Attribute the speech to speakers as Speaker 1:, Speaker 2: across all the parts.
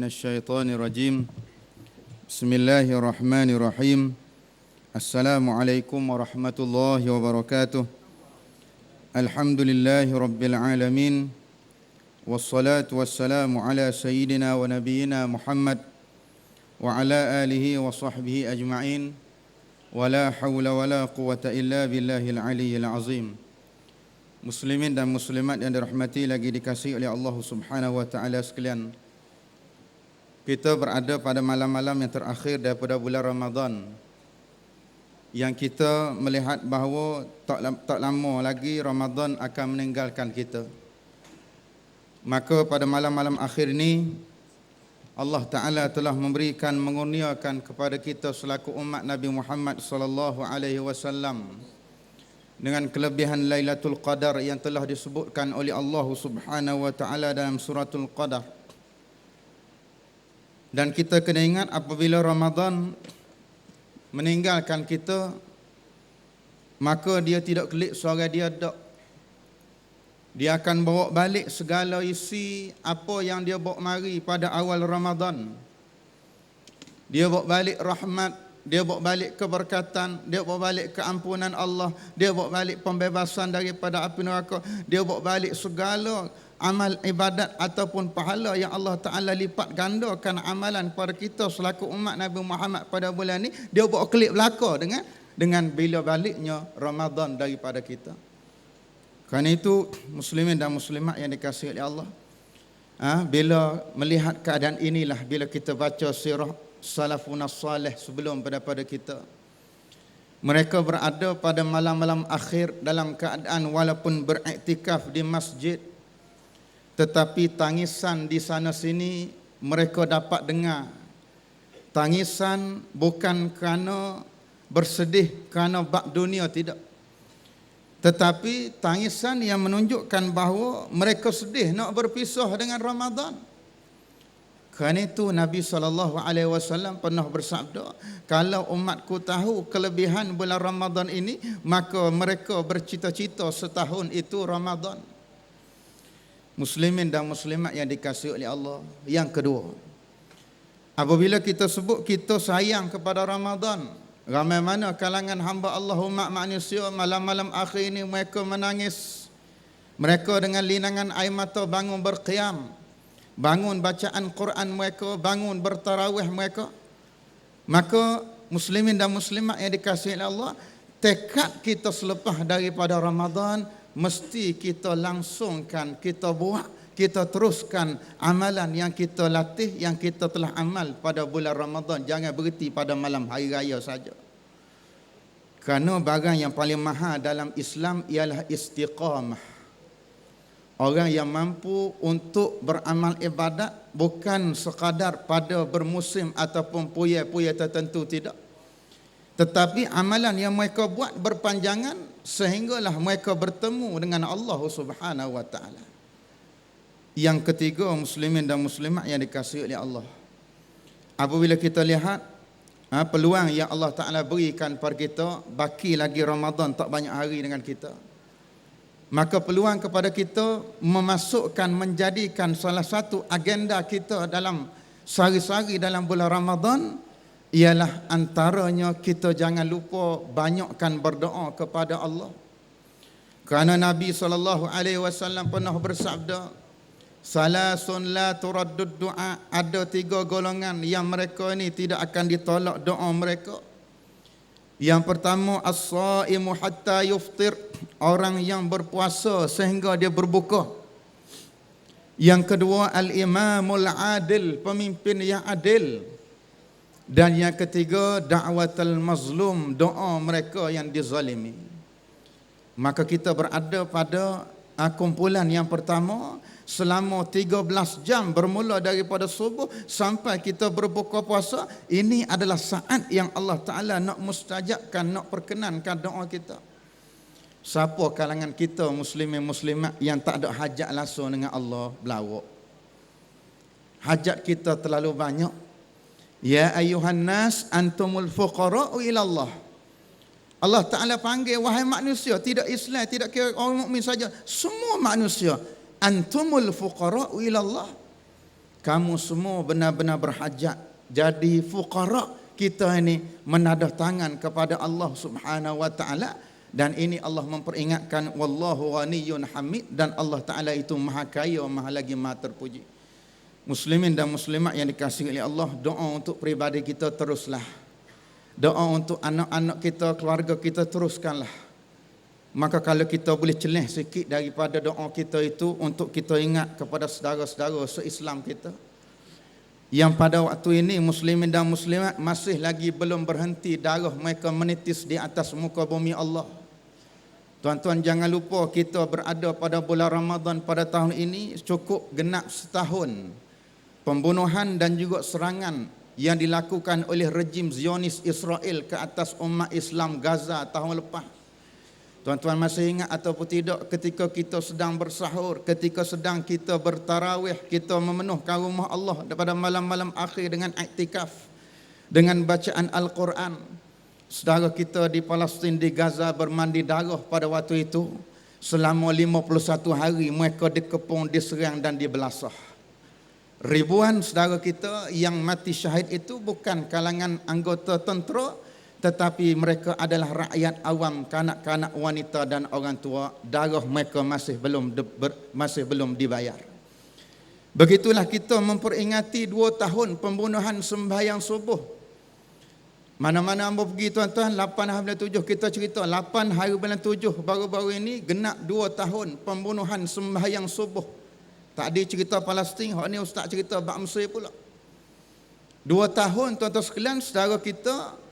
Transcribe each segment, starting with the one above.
Speaker 1: من الشيطان الرجيم بسم الله الرحمن الرحيم السلام عليكم ورحمة الله وبركاته الحمد لله رب العالمين والصلاة والسلام على سيدنا ونبينا محمد وعلى آله وصحبه أجمعين ولا حول ولا قوة إلا بالله العلي العظيم. Muslimin dan muslimat yang dirahmati lagi dikasihi oleh Allah Subhanahu wa taala sekalian. Kita berada pada malam-malam yang terakhir daripada bulan Ramadan. Yang kita melihat bahawa tak lama lagi Ramadan akan meninggalkan kita. Maka pada malam-malam akhir ini Allah Taala telah memberikan mengurniakan kepada kita selaku umat Nabi Muhammad sallallahu alaihi wasallam dengan kelebihan Lailatul Qadar yang telah disebutkan oleh Allah Subhanahu wa taala dalam suratul Qadar. Dan kita kena ingat apabila Ramadan meninggalkan kita, maka dia tidak kelik suara dia dak. Dia akan bawa balik segala isi apa yang dia bawa mari pada awal Ramadan. Dia bawa balik rahmat, dia bawa balik keberkatan, dia bawa balik keampunan Allah, dia bawa balik pembebasan daripada api neraka, dia bawa balik segala amal ibadat ataupun pahala yang Allah Ta'ala lipat gandakan amalan pada kita selaku umat Nabi Muhammad pada bulan ini, dia bawa kelip belaka dengan bila baliknya Ramadan daripada kita. Kerana itu muslimin dan muslimat yang dikasihi oleh Allah, bila melihat keadaan inilah, bila kita baca sirah salafun salih sebelum daripada kita, mereka berada pada malam-malam akhir dalam keadaan walaupun beriktikaf di masjid, tetapi tangisan di sana sini mereka dapat dengar. Tangisan bukan kerana bersedih kerana bab dunia, tidak, tetapi tangisan yang menunjukkan bahawa mereka sedih nak berpisah dengan Ramadan. Kerana itu Nabi SAW pernah bersabda, kalau umatku tahu kelebihan bulan Ramadan ini, maka mereka bercita-cita setahun itu Ramadan. Muslimin dan muslimat yang dikasihi oleh Allah. Yang kedua, apabila kita sebut kita sayang kepada Ramadan, ramai mana kalangan hamba Allah umat manusia malam-malam akhir ini mereka menangis. Mereka dengan linangan air mata bangun berqiyam, bangun bacaan Quran mereka, bangun bertarawih mereka. Maka muslimin dan muslimat yang dikasihi oleh Allah, tekad kita selepas daripada Ramadan mesti kita langsungkan, kita buat, kita teruskan amalan yang kita latih, yang kita telah amal pada bulan Ramadan. Jangan berhenti pada malam hari raya saja. Kerana barang yang paling mahal dalam Islam ialah istiqamah. Orang yang mampu untuk beramal ibadat bukan sekadar pada bermusim ataupun puya-puya tertentu, tidak. Tetapi amalan yang mereka buat berpanjangan sehinggalah mereka bertemu dengan Allah Subhanahu wa taala. Yang ketiga, muslimin dan muslimat yang dikasihi oleh Allah, apabila kita lihat peluang yang Allah Taala berikan pada kita, baki lagi Ramadan tak banyak hari dengan kita, maka peluang kepada kita memasukkan, menjadikan salah satu agenda kita dalam sehari-hari dalam bulan Ramadan ialah antaranya kita jangan lupa banyakkan berdoa kepada Allah. Kerana Nabi SAW pernah bersabda, salasun la turaddud du'a, ada 3 golongan yang mereka ini tidak akan ditolak doa mereka. Yang pertama, as-saimu hatta yuftir, orang yang berpuasa sehingga dia berbuka. Yang kedua, al-imamul adil, pemimpin yang adil. Dan yang ketiga, da'watul mazlum, doa mereka yang dizalimi. Maka kita berada pada kumpulan yang pertama selama 13 jam bermula daripada subuh sampai kita berbuka puasa. Ini adalah saat yang Allah Ta'ala nak mustajabkan, nak perkenankan doa kita. Siapa kalangan kita muslimin muslimat yang tak ada hajat langsung dengan Allah belawak? Hajat kita terlalu banyak. Ya ayuhan nas antumul fuqara'u ilallah. Allah Ta'ala panggil, wahai manusia, tidak Islam, tidak kira orang mukmin saja, semua manusia. Antumul fuqara'u ilallah. Kamu semua benar-benar berhajat. Jadi fuqara kita ini menadah tangan kepada Allah Subhanahu wa taala, dan ini Allah memperingatkan wallahu ghaniyyun hamid, dan Allah taala itu maha kaya, maha lagi maha terpuji. Muslimin dan muslimat yang dikasihi oleh Allah, doa untuk peribadi kita teruslah. Doa untuk anak-anak kita, keluarga kita teruskanlah. Maka kalau kita boleh celeh sikit daripada doa kita itu untuk kita ingat kepada saudara-saudara se-Islam kita yang pada waktu ini muslimin dan muslimat masih lagi belum berhenti darah mereka menitis di atas muka bumi Allah. Tuan-tuan, jangan lupa kita berada pada bulan Ramadan pada tahun ini cukup genap setahun pembunuhan dan juga serangan yang dilakukan oleh rejim Zionis Israel ke atas umat Islam Gaza tahun lepas. Tuan-tuan masih ingat ataupun tidak ketika kita sedang bersahur, ketika sedang kita bertarawih, kita memenuhkan rumah Allah pada malam-malam akhir dengan iktikaf, dengan bacaan Al-Quran. Saudara kita di Palestin, di Gaza bermandi darah pada waktu itu. Selama 51 hari mereka dikepung, diserang dan dibelasah. Ribuan saudara kita yang mati syahid itu bukan kalangan anggota tentera, tetapi mereka adalah rakyat awam, kanak-kanak, wanita dan orang tua. Darah mereka masih belum dibayar. Begitulah kita memperingati 2 tahun pembunuhan sembahyang subuh. Mana-mana hamba pergi tuan-tuan, 8 hari bulan 7 kita cerita, 8 hari bulan 7 baru-baru ini genap 2 tahun pembunuhan sembahyang subuh. Tadi cerita Palestin, hari ni ustaz cerita bab Mesir pula. 2 tahun tuan-tuan sekalian, saudara kita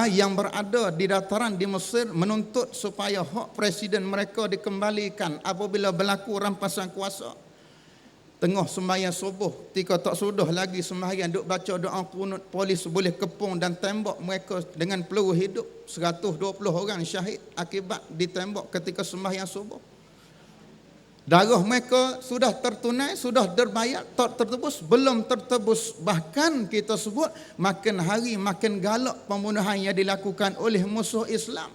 Speaker 1: yang berada di dataran di Mesir menuntut supaya hak presiden mereka dikembalikan apabila berlaku rampasan kuasa. Tengah sembahyang subuh, ketika tak sudah lagi sembahyang, duk baca doa kunut, polis boleh kepung dan tembak mereka dengan peluru hidup. 120 orang syahid akibat ditembak ketika sembahyang subuh. Darah mereka sudah tertunai, sudah terbayar, tak tertebus, belum tertebus. Bahkan kita sebut makin hari makin galak pembunuhan yang dilakukan oleh musuh Islam.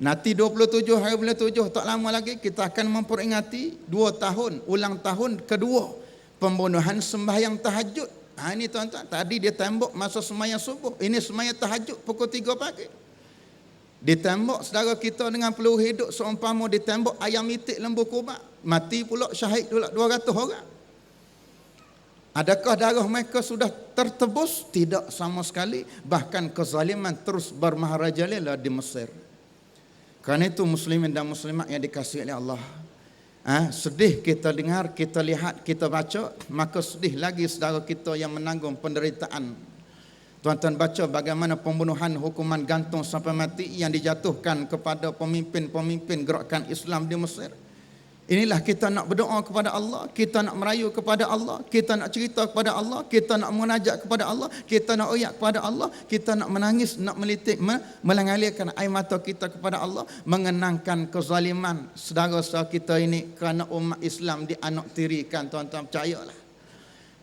Speaker 1: Nanti 27 hari bulan 7 tak lama lagi kita akan memperingati 2 tahun, ulang tahun kedua pembunuhan sembahyang tahajud. Ini tuan-tuan, tadi dia tembak masa sembahyang subuh, ini sembahyang tahajud pukul 3 pagi. Ditembak saudara kita dengan peluru hidup seumpama ditembak ayam itik lembu kubak. Mati pula syahid pula 200 orang. Adakah darah mereka sudah tertebus? Tidak sama sekali. Bahkan kezaliman terus bermaharajalela di Mesir. Kerana itu muslimin dan muslimat yang dikasihi oleh Allah, sedih kita dengar, kita lihat, kita baca, maka sedih lagi saudara kita yang menanggung penderitaan. Tuan-tuan baca bagaimana pembunuhan hukuman gantung sampai mati yang dijatuhkan kepada pemimpin-pemimpin gerakan Islam di Mesir. Inilah kita nak berdoa kepada Allah, kita nak merayu kepada Allah, kita nak cerita kepada Allah, kita nak munajat kepada Allah, kita nak oyak kepada Allah, kita nak menangis, nak melitik, mengalirkan air mata kita kepada Allah, mengenangkan kezaliman saudara-saudara kita ini kerana umat Islam dianaktirikan. Tuan-tuan percayalah.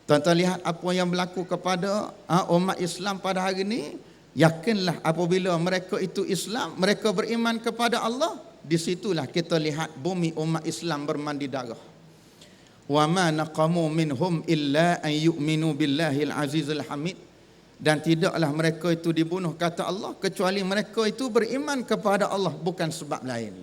Speaker 1: Tuan-tuan lihat apa yang berlaku kepada umat Islam pada hari ini. Yakinlah apabila mereka itu Islam, mereka beriman kepada Allah, di situlah kita lihat bumi umat Islam bermandi darah. Wa ma naqamu minhum illa an yu'minu billahil azizil hamid. Dan tidaklah mereka itu dibunuh kata Allah kecuali mereka itu beriman kepada Allah, bukan sebab lain.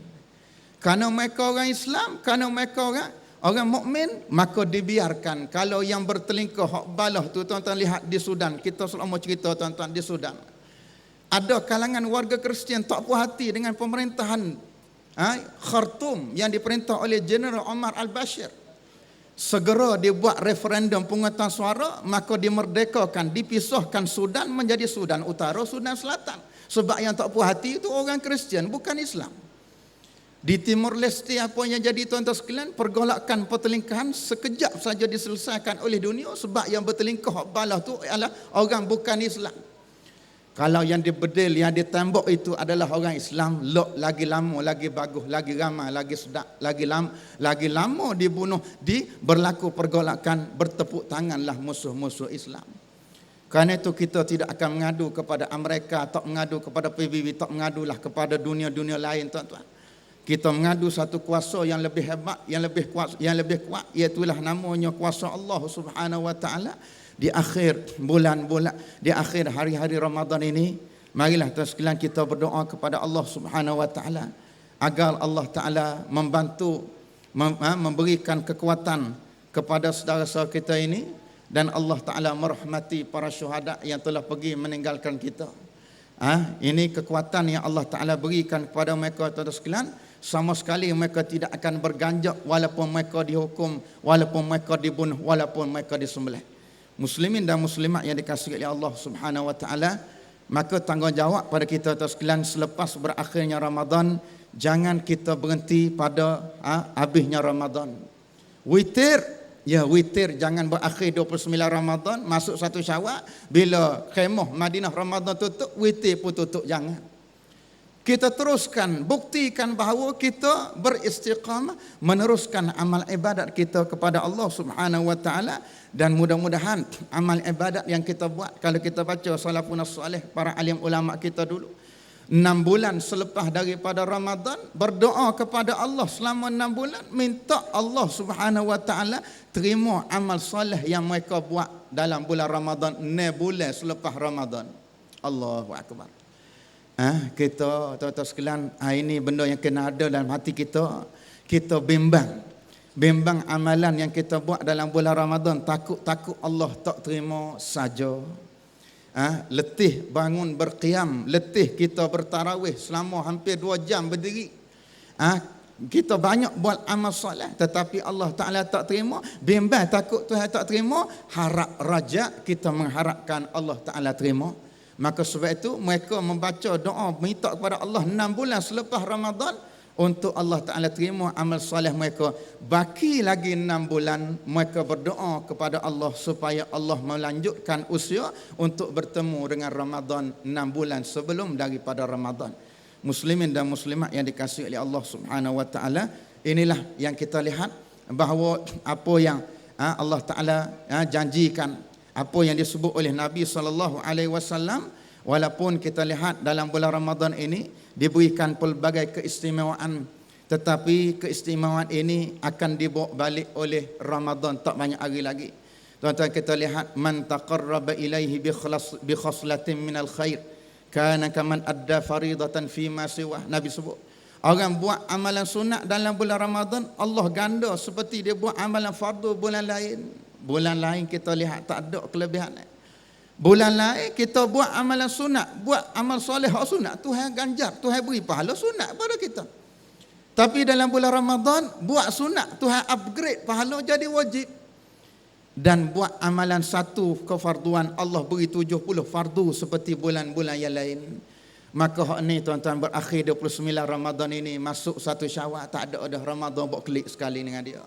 Speaker 1: Kerana mereka orang Islam, kerana mereka orang mukmin, maka dibiarkan. Kalau yang bertelingkah hak balah tu, tuan-tuan lihat di Sudan, kita selama cerita tuan-tuan di Sudan, ada kalangan warga Kristian tak puas hati dengan pemerintahan Khartoum yang diperintah oleh General Omar al-Bashir. Segera dibuat referendum pengutusan suara, maka dimerdekakan, dipisahkan Sudan menjadi Sudan Utara, Sudan Selatan. Sebab yang tak puas hati itu orang Kristian, bukan Islam. Di Timur Leste apa yang jadi tuan-tuan sekalian, pergolakan pertelingkahan sekejap saja diselesaikan oleh dunia sebab yang bertelingkah balah tu adalah orang bukan Islam. Kalau yang dibedil, yang ditembak itu adalah orang Islam, lagi lama, lagi bagus, lagi ramai, lagi sedap, lagi lama dibunuh, berlaku pergolakan, bertepuk tanganlah musuh-musuh Islam. Kerana itu kita tidak akan mengadu kepada Amerika, tak mengadu kepada PBB, tak mengadulah kepada dunia-dunia lain tuan-tuan. Kita mengadu satu kuasa yang lebih hebat, yang lebih kuat, iaitulah namanya kuasa Allah Subhanahu wa taala. Di akhir bulan-bulan, di akhir hari-hari Ramadan ini, marilah sekalian kita berdoa kepada Allah Subhanahu wa taala agar Allah taala membantu memberikan kekuatan kepada saudara-saudara kita ini, dan Allah taala merahmati para syuhada yang telah pergi meninggalkan kita. Ini kekuatan yang Allah taala berikan kepada mereka sekalian. Sama sekali mereka tidak akan berganjak walaupun mereka dihukum, walaupun mereka dibunuh, walaupun mereka disembelih. Muslimin dan muslimat yang dikasihi oleh Allah Subhanahu wa taala, maka tanggungjawab pada kita sekalian selepas berakhirnya Ramadan, jangan kita berhenti pada habisnya Ramadan. Witir, witir jangan berakhir 29 Ramadan masuk 1 Syawal, bila khemah Madinah Ramadan tutup, witir pun tutup, jangan. Kita teruskan, buktikan bahawa kita beristiqamah meneruskan amal ibadat kita kepada Allah Subhanahu wa taala, dan mudah-mudahan amal ibadat yang kita buat, kalau kita baca salafun salih, para alim ulama kita dulu, 6 bulan selepas daripada Ramadan berdoa kepada Allah selama 6 bulan, minta Allah Subhanahu wa taala terima amal soleh yang mereka buat dalam bulan Ramadan, 6 bulan selepas Ramadan. Allahu akbar. Kita tuan-tuan sekalian, ini benda yang kena ada dalam hati kita. Kita bimbang amalan yang kita buat dalam bulan Ramadan, takut Allah tak terima saja. Letih bangun berqiyam, letih kita bertarawih selama hampir 2 jam berdiri. Kita banyak buat amal soleh tetapi Allah Ta'ala tak terima, bimbang takut Tuhan tak terima, harap raja kita mengharapkan Allah Ta'ala terima. Maka sebab itu mereka membaca doa minta kepada Allah 6 bulan selepas Ramadan untuk Allah Ta'ala terima amal soleh mereka. Baki lagi 6 bulan mereka berdoa kepada Allah supaya Allah melanjutkan usia untuk bertemu dengan Ramadan 6 bulan sebelum daripada Ramadan. Muslimin dan muslimat yang dikasihi oleh Allah Subhanahu wa taala, inilah yang kita lihat bahawa apa yang Allah Ta'ala janjikan, apa yang disebut oleh Nabi SAW, walaupun kita lihat dalam bulan Ramadan ini diberikan pelbagai keistimewaan, tetapi keistimewaan ini akan dibawa balik oleh Ramadan tak banyak hari lagi. Tuan-tuan, kita lihat, man taqarraba ilaihi bi khaslatin minal khair kana kaman adda faridatan fi ma siwa. Nabi sebut, orang buat amalan sunat dalam bulan Ramadan, Allah ganda seperti dia buat amalan fardu bulan lain. Bulan lain kita lihat tak ada kelebihan. Bulan lain kita buat amalan sunat, buat amal soleh hak sunat, Tuhan ganjar, Tuhan beri pahala sunat pada kita. Tapi dalam bulan Ramadan buat sunat, Tuhan upgrade pahala jadi wajib. Dan buat amalan satu kefarduan, Allah beri 70 fardu seperti bulan-bulan yang lain. Maka hak ni tuan-tuan, berakhir 29 Ramadan ini masuk 1 Syawal, tak ada Ramadan buat klik sekali dengan dia.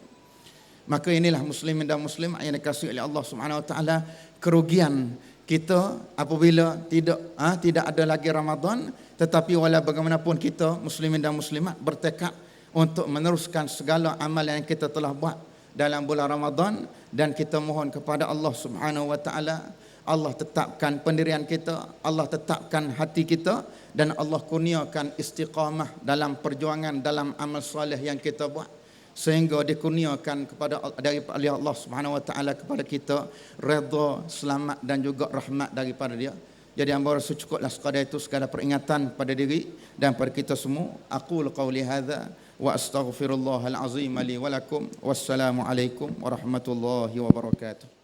Speaker 1: Maka inilah muslimin dan muslimat yang dikasihi oleh Allah Subhanahu wa taala, kerugian kita apabila tidak ada lagi Ramadan, tetapi walau bagaimanapun kita muslimin dan muslimat bertekad untuk meneruskan segala amalan yang kita telah buat dalam bulan Ramadan, dan kita mohon kepada Allah Subhanahu wa taala, Allah tetapkan pendirian kita, Allah tetapkan hati kita, dan Allah kurniakan istiqamah dalam perjuangan dalam amal soleh yang kita buat, sehingga dikurniakan kepada daripada Allah Subhanahu wa taala kepada kita redha, selamat dan juga rahmat daripada dia. Jadi hamba rasa cukuplah sekadar itu, sekadar peringatan pada diri dan pada kita semua. Aqulu qauli hadza wa astaghfirullahal azim li wa lakum. Wassalamu alaikum warahmatullahi wabarakatuh.